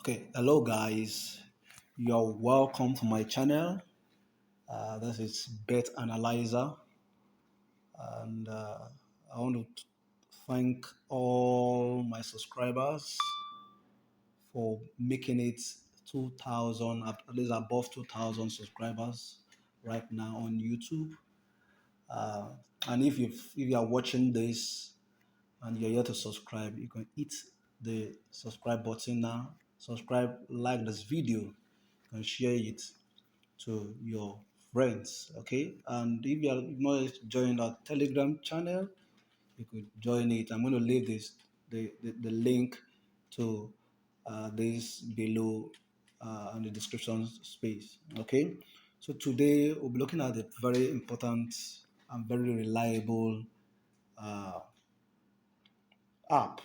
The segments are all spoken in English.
Okay, hello guys. You're welcome to my channel. This is Bet Analyzer, and I want to thank all my subscribers for making it 2,000, at least above 2,000 subscribers right now on YouTube. Uh, and if you are watching this and you're here to subscribe, you can hit the subscribe button now. Subscribe, like this video, and share it to your friends. Okay, and if you are not joined our Telegram channel, you could join it. I'm going to leave the link to this below in the description space. Okay, so today we'll be looking at a very important and very reliable uh, app.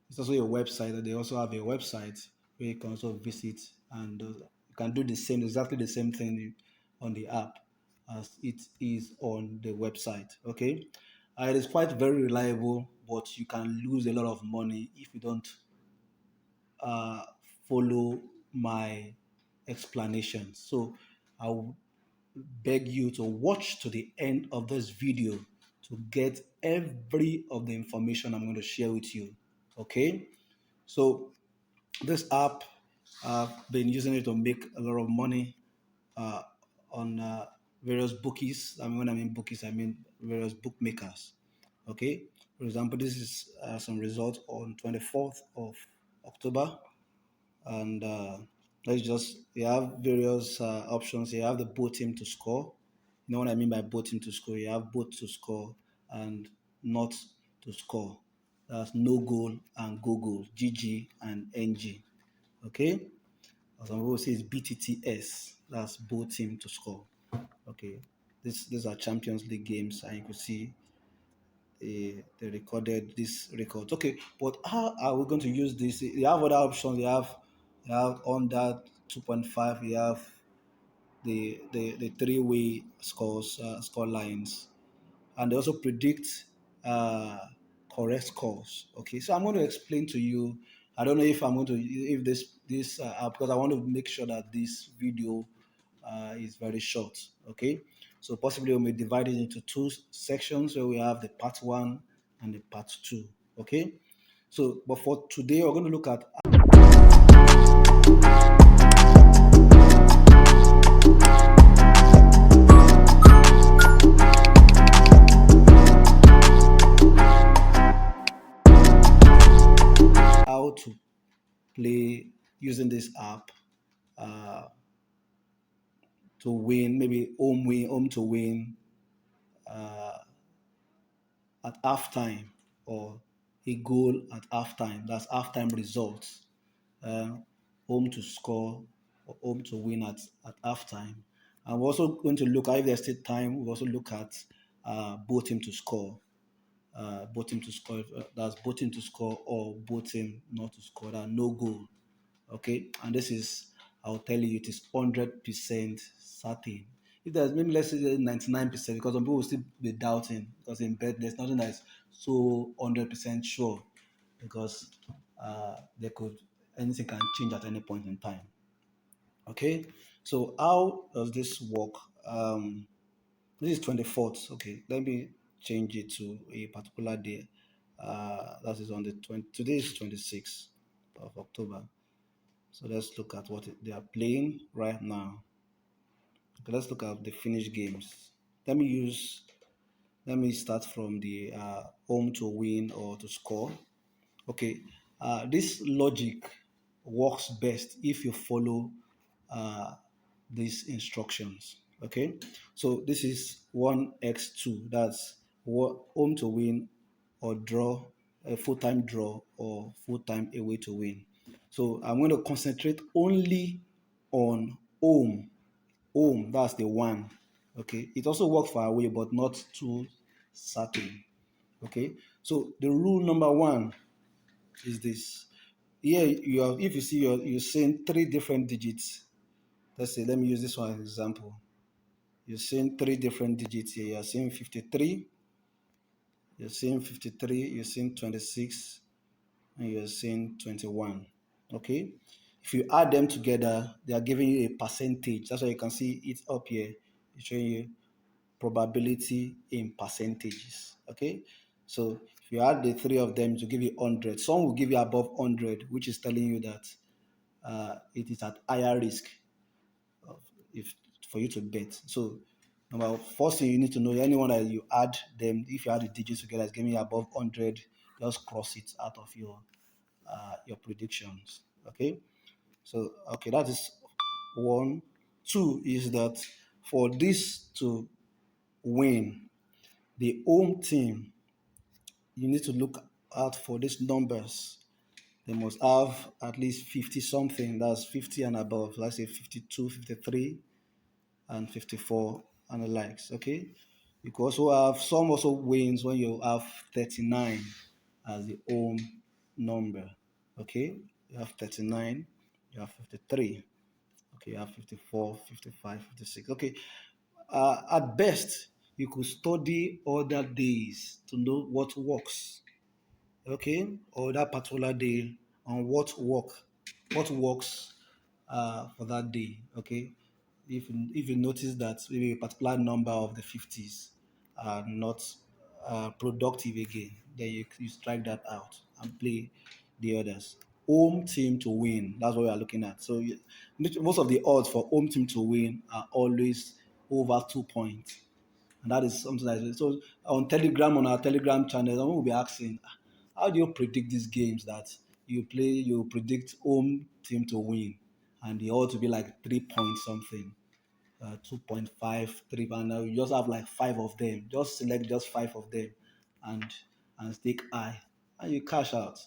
It's also a website, and they also have a website where you can also visit, and you can do the same, exactly the same thing on the app as it is on the website. Okay, it is quite very reliable, but you can lose a lot of money if you don't uh, follow my explanation. So I will beg you to watch to the end of this video to get every of the information I'm going to share with you. Okay, so this app, I've been using it to make a lot of money uh, on various bookies. I mean, when I mean bookies, I mean various bookmakers. Okay, for example, this is some results on 24th of October, and let's just you have various options. You have the both team to score. You know what I mean by both team to score? You have both to score and not to score. That's no goal and go goal, GG and NG. Okay, or some people say it's BTTS. That's both team to score. Okay, these are Champions League games, and you can see they recorded this record. Okay, but how are we going to use this? You have other options. You have under 2.5. You have the three-way score lines, and they also predict uh, correct scores. Okay, so I'm going to explain to you. I don't know if I'm going to if this because I want to make sure that this video is very short. Okay, so possibly we may divide it into two sections where we have the part one and the part two. Okay, so but for today we're going to look at how to play using this app uh, to win, maybe home to win uh, at halftime, or a goal at halftime. That's halftime results. Uh, Home to score or home to win at halftime. And we're also going to look at, if there's still time, we'll also look at both team to score. Both team to score, that's both team to score or both team not to score, that no goal. Okay, and this is, I'll tell you, it is 100% certain. If there's maybe, let's say 99%, because some people will still be doubting, because in bet there's nothing that is so 100% sure, because they could, anything can change at any point in time. Okay, so how does this work? This is 24th. Okay, let me change it to a particular day. That is on the 20, today is 26th of October. So let's look at what they are playing right now. Okay, let's look at the finished games. Let me use. Let me start from the home to win or to score. Okay, this logic works best if you follow uh, these instructions. Okay, so this is 1x2. That's home to win or draw, a full time draw or full time away to win. So I'm going to concentrate only on home. Home, that's the one. Okay, it also works for away, but not too certain. Okay, so the rule number one is this. Here you have, if you see you're seeing three different digits. Let's say, let me use this one as an example. You're seeing three different digits here. You're seeing 53, you're seeing 26, and you're seeing 21. Okay. If you add them together, they are giving you a percentage. That's why you can see it up here. It's showing you probability in percentages. Okay, so if you add the three of them to give you 100, some will give you above 100, which is telling you that it is at higher risk of, if for you to bet. So number first thing you need to know, anyone that you add them, if you add the digits together, is giving you above 100, just cross it out of your predictions. Okay, so okay, that is one. Two is that for this to win, the home team, you need to look out for these numbers. They must have at least 50 something, that's 50 and above. Let's say 52, 53, and 54 and the likes. Okay. You could also have some also wins when you have 39 as the home number. Okay. You have 39, you have 53. Okay, you have 54, 55, 56. Okay. At best, you could study other days to know what works. Okay, or that particular day on what works for that day. Okay, if you notice that maybe a particular number of the 50s are not productive again, then you strike that out and play the others. Home team to win, that's what we are looking at. So most of the odds for home team to win are always over 2 points, and that is something like this. So on Telegram, on our Telegram channel, someone will be asking, how do you predict these games that you play? You predict home team to win, and they ought to be like 3 points something, 2.5, 3, and now you just have like five of them. Just select just five of them, and stick high, and you cash out.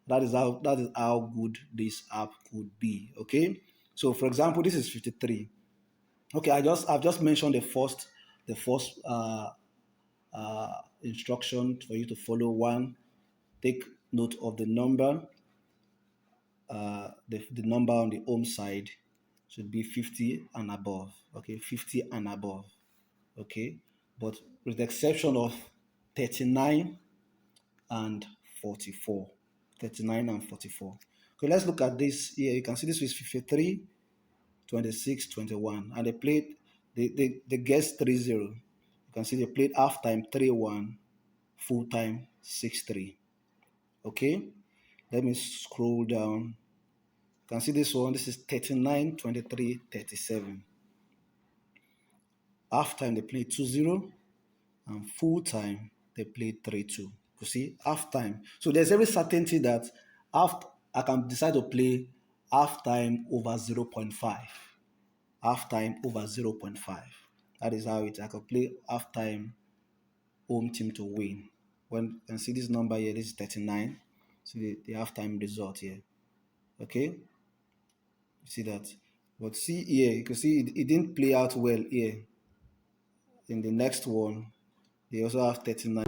That is how good this app could be. Okay, so for example, this is 53. Okay, I've just mentioned the first instruction for you to follow. One, take note of the number. The number on the home side should be 50 and above. Okay, 50 and above. Okay, but with the exception of 39 and 44. 39 and 44. Okay, let's look at this here. You can see this is 53, 26, 21, and they guessed 3-0. You can see they played halftime 3-1, full time 6-3. Okay, let me scroll down. You can see this one. This is 39, 23, 37. Half time they played 2-0, and full time they played 3-2. You see, half time. So there's every certainty that after I can decide to play half time over 0.5. Half time over 0.5. That is how I can play half time home team to win. When you can see this number here, this is 39. See the halftime result here. Okay, you see that. But see here, you can see it didn't play out well here. In the next one, they also have 39.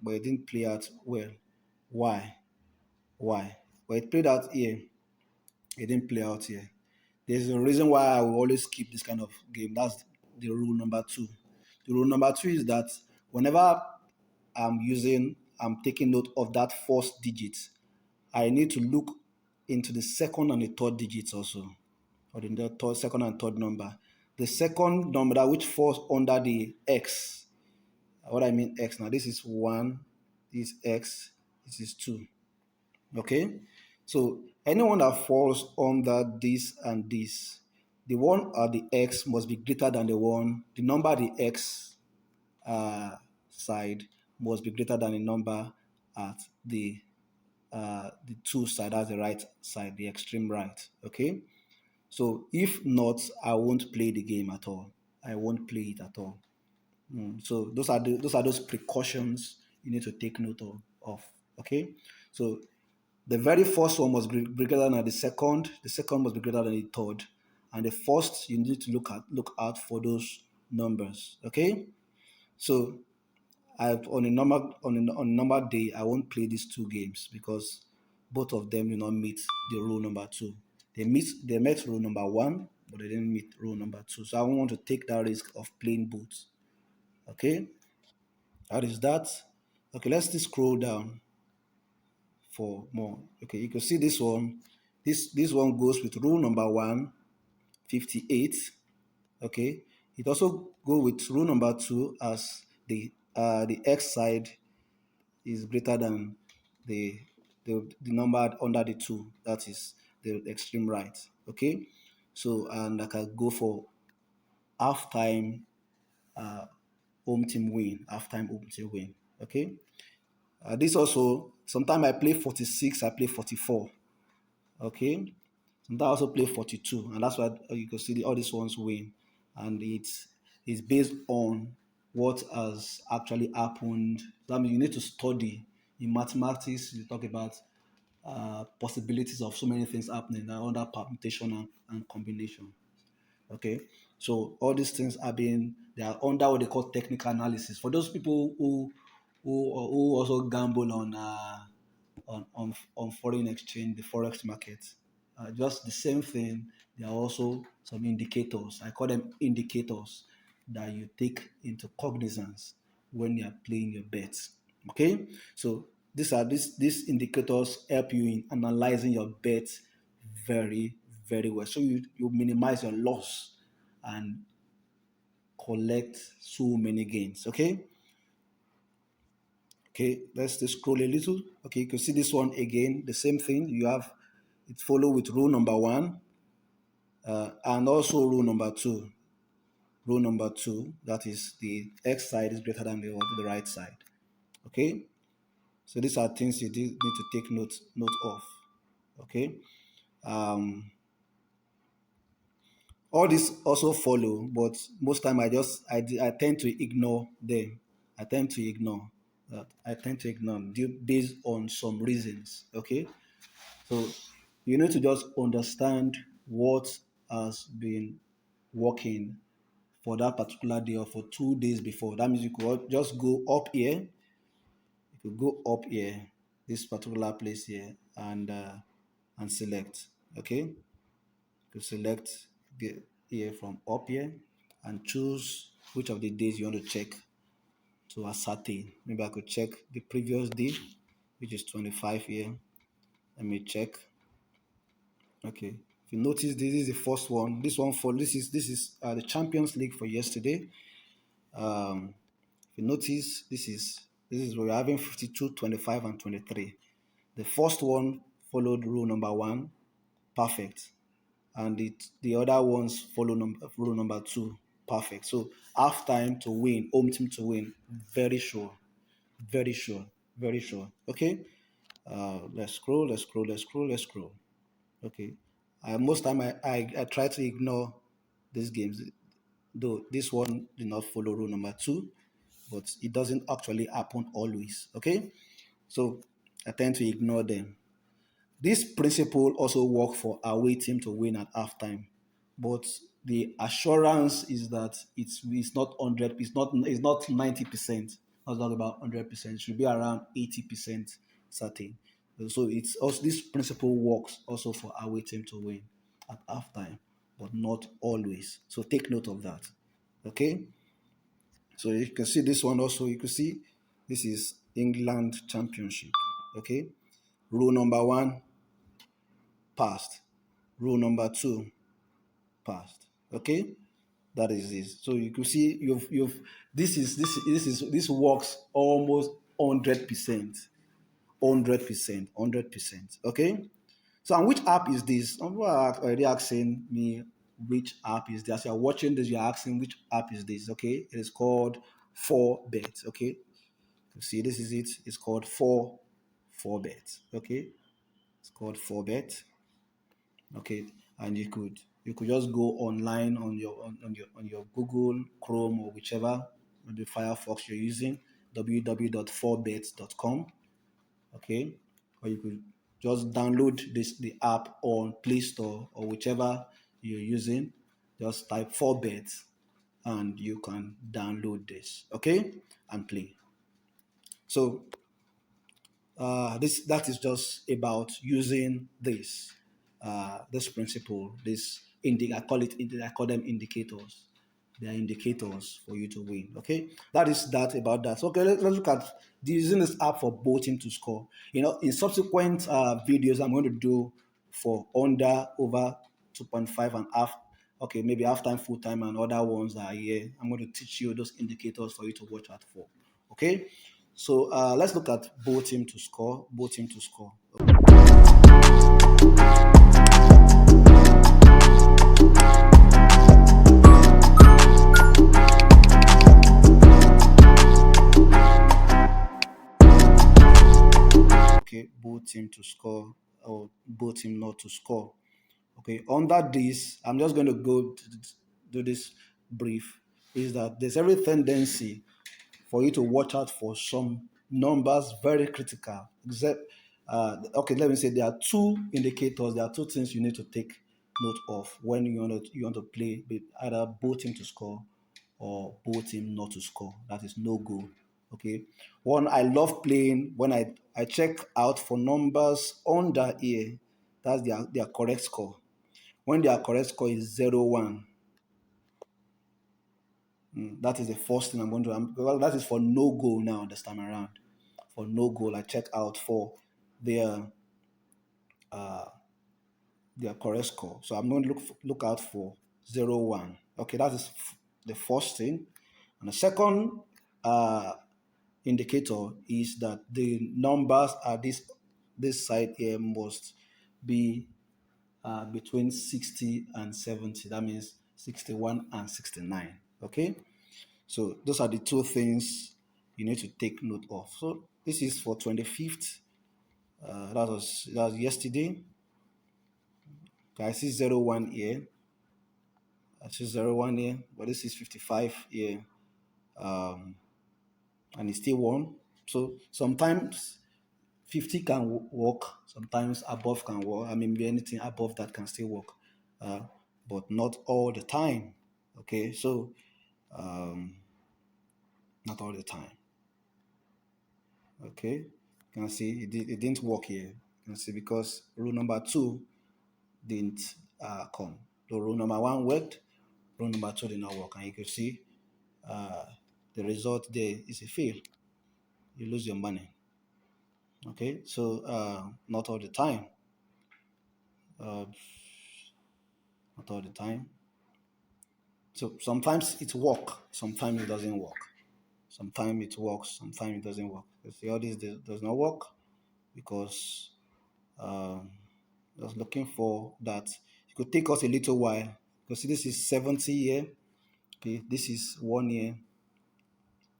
But it didn't play out well. Why? Why? But it played out here. It didn't play out here. There's a reason why I will always keep this kind of game. That's the rule number two. The rule number two is that whenever I'm taking note of that first digit, I need to look into the second and the third digits also, or the second and third number. The second number that which falls under the X. What I mean X now, this is 1, this is X, this is 2. Okay? So anyone that falls under this and this, the one at the X must be greater than the number at the X side must be greater than the number at the two side, that's the right side, the extreme right. Okay? So if not, I won't play the game at all. I won't play it at all. So those precautions you need to take note of. Okay, so the very first one must be greater than the second. The second must be greater than the third, and the first you need to look out for those numbers. Okay, so on a normal day I won't play these two games because both of them do not meet the rule number two. They met rule number one, but they didn't meet rule number two. So I want to take that risk of playing both. Okay, that is that. Okay, let's just scroll down for more. Okay, you can see this one. This one goes with rule number 158. Okay, it also go with rule number two as the x side is greater than the the number under the two. That is the extreme right. Okay, so and I can go for halftime home team win, halftime home team win. Okay, this also sometimes I play 46, I play 44. Okay, sometimes I also play 42, and that's why you can see all these ones win, and it's based on what has actually happened. That means you need to study in mathematics. You talk about possibilities of so many things happening under permutation and combination. Okay, so all these things are being they are under what they call technical analysis. For those people who also gamble on foreign exchange, the forex market, just the same thing. There are also some indicators. I call them indicators that you take into cognizance when you are playing your bets. Okay, so these indicators help you in analyzing your bets very very well. So you minimize your loss and collect so many gains. Okay. Okay, let's just scroll a little. Okay, you can see this one again, the same thing. You have it follow with rule number one and also rule number two. Rule number two, that is the x side is greater than the right side. Okay, so these are things you need to take note of. Okay, um, all this also follow, but most time I tend to ignore them. I tend to ignore that. I tend to ignore based on some reasons. Okay, so you need to just understand what has been working for that particular day or for 2 days before. That means you could just go up here. You could go up here, this particular place here, and select. Okay, you select the here from up here and choose which of the days you want to check to ascertain. Maybe I could check the previous day, which is 25 here. Let me check. Okay. If you notice, this is the first one. This one for this is the Champions League for yesterday. Um, if you notice, this is where we're having 52, 25, and 23. The first one followed rule number one, perfect, and the other ones follow rule number two, perfect. So half time to win, home team to win, very sure, very sure, very sure. Okay. Let's scroll, let's scroll, let's scroll, let's scroll. Okay. Most time I try to ignore these games, though this one did not follow rule number two, but it doesn't actually happen always. Okay. So I tend to ignore them. This principle also work for away team to win at halftime, but the assurance is that it's not 100. It's not 90%. Not about 100%. It should be around 80% certain. So it's also this principle works also for away team to win at halftime, but not always. So take note of that. Okay. So you can see this one also. You can see this is England Championship. Okay. Rule number one, passed. Rule number two, passed. Okay, that is this. So you can see you've this works almost 100%, 100%, 100%. Okay. So and which app is this? Some people are already asking me which app is this. As you're watching this, you're asking which app is this. Okay, it is called 4Bet. Okay, you see this is it. It's called 4Bet. Okay, it's called 4Bet. Okay, and you could just go online on your Google Chrome or whichever the Firefox you're using, www.4bet.com. Okay, or you could just download the app on Play Store or whichever you're using. Just type 4bet and you can download this. Okay, and play. So that is just about using this. this principle, I call them indicators. They are indicators for you to win. Okay, that is that about that. So, okay, let's look at using this app for boating to score. In subsequent videos, I'm going to do for under, over 2.5 and half. Okay, maybe half time, full time, and other ones that are here. I'm going to teach you those indicators for you to watch out for. Okay, so let's look at boating to score. Boating to score. Okay, both team to score or both team not to score. Okay, under this, I'm just going to do this brief. Is that there's every tendency for you to watch out for some numbers very critical. Except, okay, let me say there are two indicators. There are two things you need to take note of when you want to play with either both team to score or both team not to score. That is no goal. Okay. One, I love playing when I check out for numbers under here. That's their correct score. When their correct score is 0-1, that is the first thing I'm going to. Well, that is for no goal now this time around. For no goal, I check out for their their correct score. So I'm going to look out for 0-1. Okay, that is the first thing. And the second uh, indicator is that the numbers at this side here must be between 60 and 70. That means 61 and 69. Okay, so those are the two things you need to take note of. So this is for 25th. That was yesterday. Okay, I see 0-1 here. I see 0-1 here, but this is 55 here, and it's still one. So sometimes 50 can work, sometimes above can work. I mean, anything above that can still work, but not all the time. Okay, so not all the time. Okay, you can see it didn't work here. You can see because rule number two didn't come. So rule number one worked, rule number two did not work, and you can see uh, the result there is a fail. You lose your money. Okay, so not all the time. Uh, not all the time. So sometimes it works, sometimes it doesn't work. Sometimes it works, sometimes it doesn't work. You see, all this does not work because I was looking for that. It could take us a little while because this is 70 year. Okay, this is 1 year.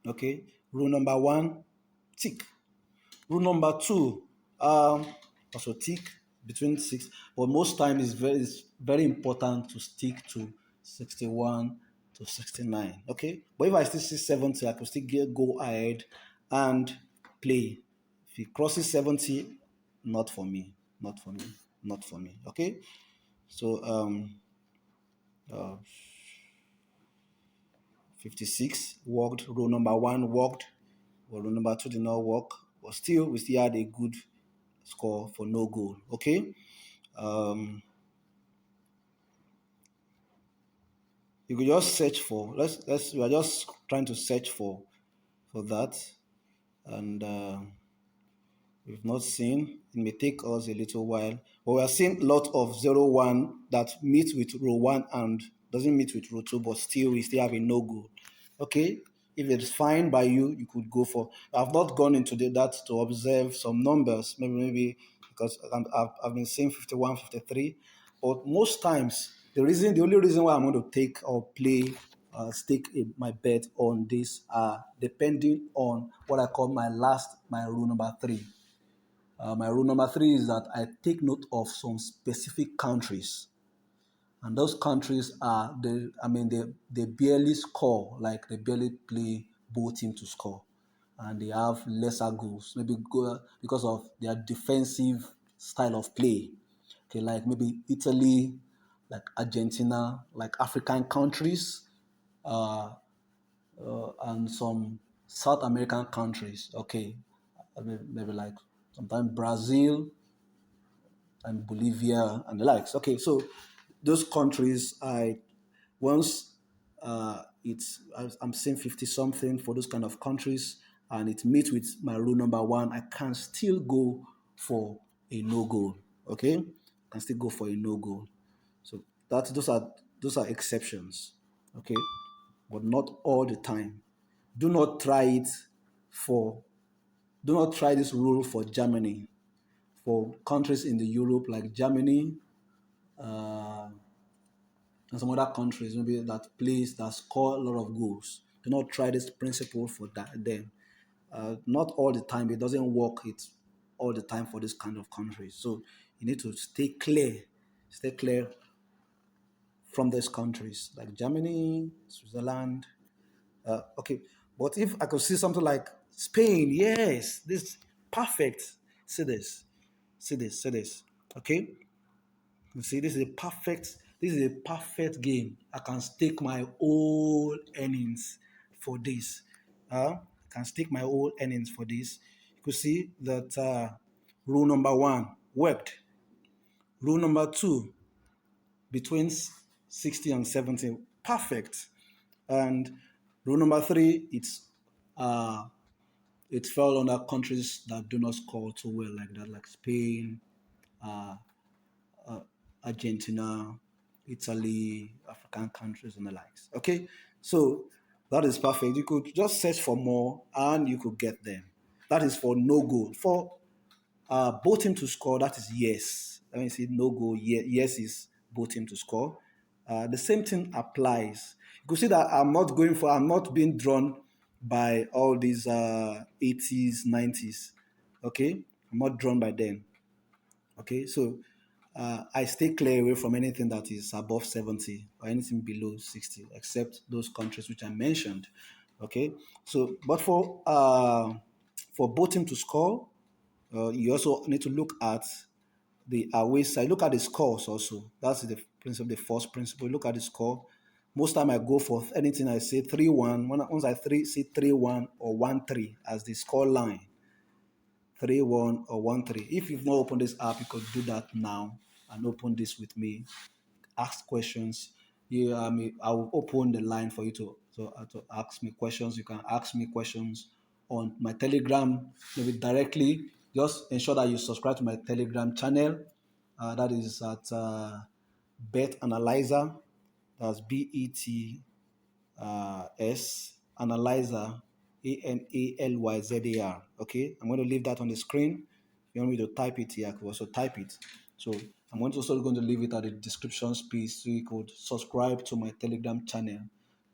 Okay, rule number one, tick. Rule number two, also tick between six, but most times it's very important to stick to 61 to 69. Okay, but if I still see 70, I could still go ahead and play. If it crosses 70, not for me, not for me, not for me. Okay, so uh, 56 worked. Rule number one worked. But rule number two did not work. But still, we still had a good score for no goal. Okay. Um, you could just search for. Let's. We are just trying to search for that, and we've not seen. It may take us a little while, but we are seeing a lot of 0-1 that meet with row one and doesn't meet with row two, but still we still have a no goal. Okay, if it's fine by you, you could go for. I've not gone into that to observe some numbers, maybe because I've been seeing 51, 53, but most times the only reason why I'm going to take or play stake my bet on this depending on what I call my rule number three. My rule number three is that I take note of some specific countries, and those countries are they barely score, like they barely play both teams to score, and they have lesser goals, maybe because of their defensive style of play. Okay, like maybe Italy, like Argentina, like African countries, and some South American countries. Okay, maybe like sometimes Brazil, and Bolivia and the likes. Okay, so those countries, I once I'm saying 50 something for those kind of countries, and it meets with my rule number one, I can still go for a no goal. Okay, I can still go for a no goal. So those are exceptions. Okay, but not all the time. Do not try it for do not try this rule for Germany. For countries in the Europe like Germany, uh, and some other countries maybe that score a lot of goals. Do not try this principle for that them. Not all the time. It doesn't work. It's all the time for this kind of countries. So you need to stay clear from these countries like Germany, Switzerland. Okay, but if I could see something like Spain, yes, this perfect. See this, see this. Okay, you see, this is a perfect game. I can stake my whole earnings for this. I can stake my whole earnings for this. You could see that rule number one worked. Rule number two, between 60 and 70, perfect. And rule number three, uh, it fell under countries that do not score too well like that, like Spain, uh, Argentina, Italy, African countries, and the likes. Okay, so that is perfect. You could just search for more and you could get them. That is for no goal. For both team to score, that is yes. Let me see, no goal, yes is both team to score. The same thing applies. You could see that I'm not being drawn by all these 80s, 90s. Okay, I'm not drawn by them. Okay, so I stay clear away from anything that is above 70 or anything below 60, except those countries which I mentioned. Okay, so but for both team to score, you also need to look at the away side. Look at the scores also. That's the principle, the first principle. Look at the score. Most time I go for anything I say 3-1. Once I see 3-1 or 1-3 as the score line, 3-1 or 1-3. If you've not opened this app, you could do that now and open this with me. Ask questions. I will open the line for you to ask me questions. You can ask me questions on my Telegram, maybe directly. Just ensure that you subscribe to my Telegram channel. That is at Bet Analyzer. That's BET analyzer, ANALYZAR. Okay, I'm going to leave that on the screen. If you want me to type it here, I could also type it. So I'm also going to leave it at the description space so you could subscribe to my Telegram channel.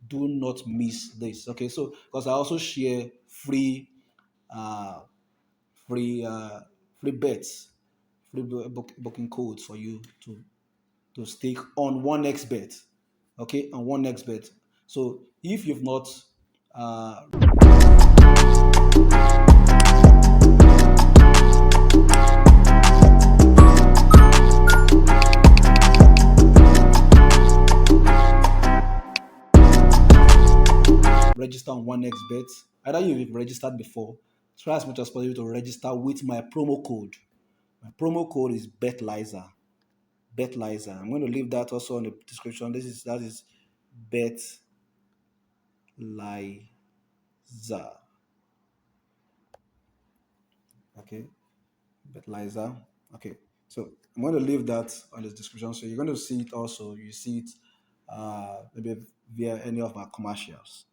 Do not miss this. Okay, so because I also share uh, free uh, free bets, booking codes for you to stake on one X bet. Okay, on one X bet. So if you've not uh, register on one X bet, either you've registered before, try as much as possible to register with my promo code. My promo code is BetLizer. BetLizer. I'm going to leave that also on the description. That is BetLizer. Okay, fertilizer. Okay, so I'm going to leave that on the description. So you're going to see it also. You see it maybe via any of our commercials.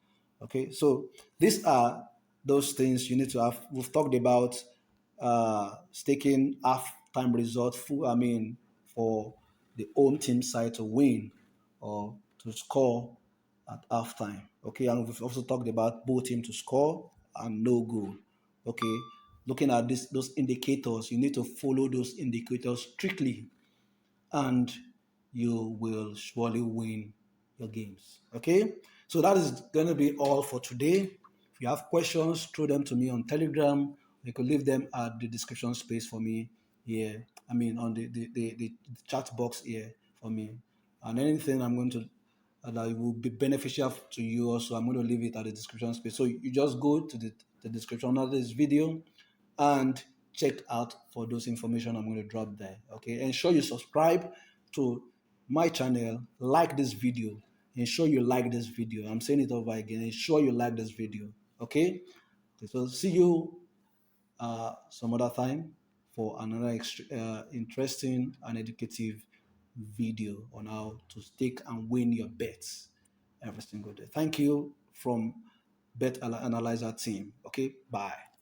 Okay, so these are those things you need to have. We've talked about staking half-time result. For the home team side to win or to score at halftime. Okay, and we've also talked about both team to score and no goal. Okay, looking at those indicators, you need to follow those indicators strictly, and you will surely win your games. Okay, so that is going to be all for today. If you have questions, throw them to me on Telegram. You can leave them at the description space for me here. On the chat box here for me. And anything I'm going to that will be beneficial to you also, I'm going to leave it at the description space. So you just go to the description of this video and check out for those information I'm going to drop there. Okay, ensure you subscribe to my channel, like this video, ensure you like this video. I'm saying it over again, ensure you like this video. Okay, so see you some other time for another interesting and educative video on how to stake and win your bets every single day. Thank you from Bet Analyzer team. Okay, bye.